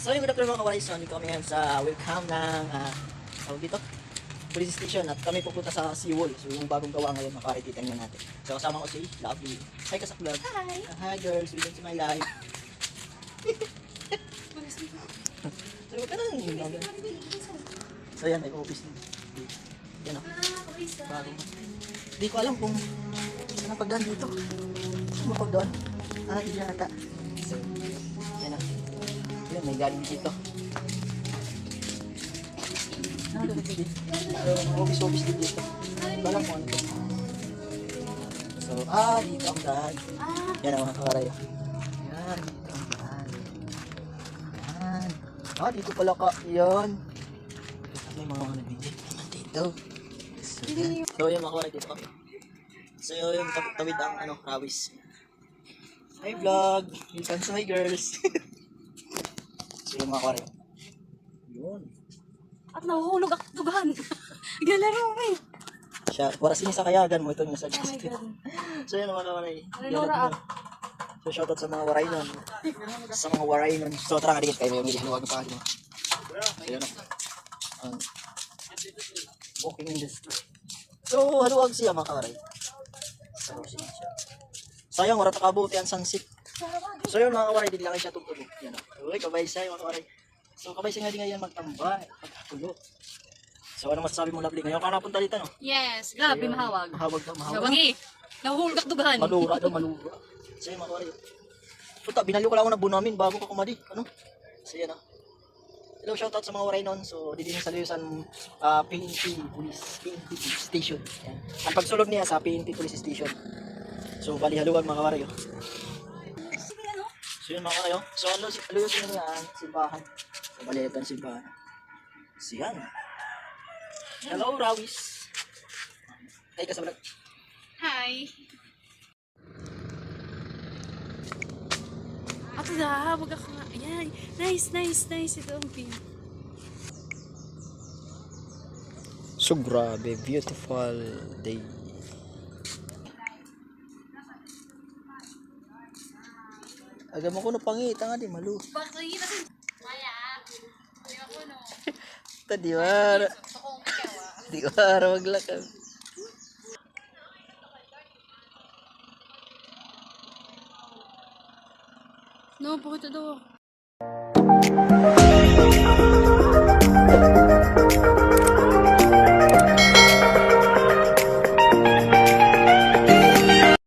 So yung good afternoon mga kawaris, so nandito kami ngayon sa welcome ng tawag dito, police station at kami pupunta sa Seawall. So yung bagong gawa ngayon, makarititan nyo natin. So kasama ko si Lovely. Hi Kasak Vlog. Hi! Hi girls, welcome to my life. So huwag ka na yung so yan, may office din. Yan o, bagong. Hindi ko alam kung saan ang pagdaan dito. Saan ang pagdaan? Hindi yata. So, yan o. Yan, may galing dito. Office din dito. Balang mo ano to. So, dito ang daan. Yan ang mga kakaray. Yan, dito ang daan. Yan. Dito pala ka. Yan. May mga nagbibig naman dito. So, yan mga kakaray dito kami. So, yung tawid ang rawis. Hi vlog! Welcome to my girls. So, yung mga kakaray. Yun. At nahuhulog ako tugan. Galaro mo eh. Siya, wala sinasakayagan mo ito yung Oh my suggest. God. So yun mga kawaray. Nora up. So shoutout sa mga waraynon. Sa mga waraynon. So tara nga dikit kayo yung hinuwag pa mo. So yun. Walking industry. So haluwag siya mga kawaray. So siya. Sayang wala takabuti ang sunset. So yun mga kawaray, di lang siya tugtugog. Yan o. Uy, kabay siya mga kawaray. So kabay siya nga din ngayon magtambay. Pagkatulog. So ano masasabi mo Lovely? Ngayon ka napunta dito no? Yes, grabe So, mahawag. Mahawag daw, mahawag. Gawang eh. Nahuhulog ako tugan. Malura daw, malura. So yun mga kawaray. Puta, binaliw ko lang ako na buo namin bago ka kumadi. Ano? So yan ah. Hello, shoutout sa mga waray nun. So dito sa Luyusan PNP Station. Yan. Ang pagsulod niya sa PNP Police Station. So bali haluan mga kawaray. So yun mga kawaray. So ano, Luyusan niya yan, simbahan. So bali ito ang simbahan. So yan. Hello, Rawis. Ay, kasama. Hi. Ako na, wag ako nga. Ayan. Nice. Ito ang pin. So grabe, beautiful day. Agam mo ko no pangita nga di malu. Bakit yun? Maya. Hindi ako no. Tadi war. Di war maglakad. No, bakit ito?